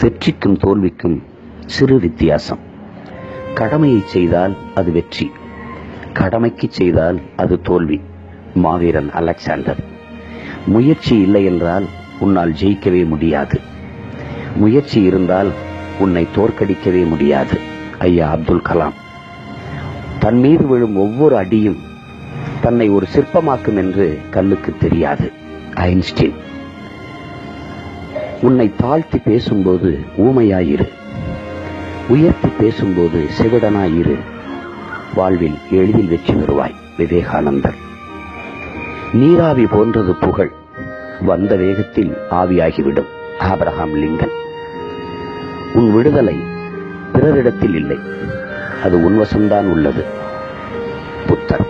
வெற்றிக்கும் தோல்விக்கும் சிறு வித்தியாசம். கடமையை செய்தால் அது வெற்றி, கடமைக்கு செய்தால் அது தோல்வி. மாவீரன் அலெக்சாண்டர். முயற்சி இல்லை என்றால் உன்னால் ஜெயிக்கவே முடியாது, முயற்சி இருந்தால் உன்னை தோற்கடிக்கவே முடியாது. ஐயா அப்துல் கலாம். தன் மீது விழும் ஒவ்வொரு அடியும் தன்னை ஒரு சிற்பமாக்கும் என்று கல்லுக்கு தெரியாது. ஐன்ஸ்டீன். உன்னை தாழ்த்தி பேசும்போது ஊமையாயிரு, உயர்த்தி பேசும்போது செவிடனாயிரு. வாழ்வில் எளிதில் வெற்றி பெறுவாய். விவேகானந்தர். நீராவி போன்றது புகழ், வந்த வேகத்தில் ஆவியாகிவிடும். Abraham Lincoln. உன் விடுதலை பிறரிடத்தில் இல்லை, அது உன்வசம்தான் உள்ளது. புத்தர்.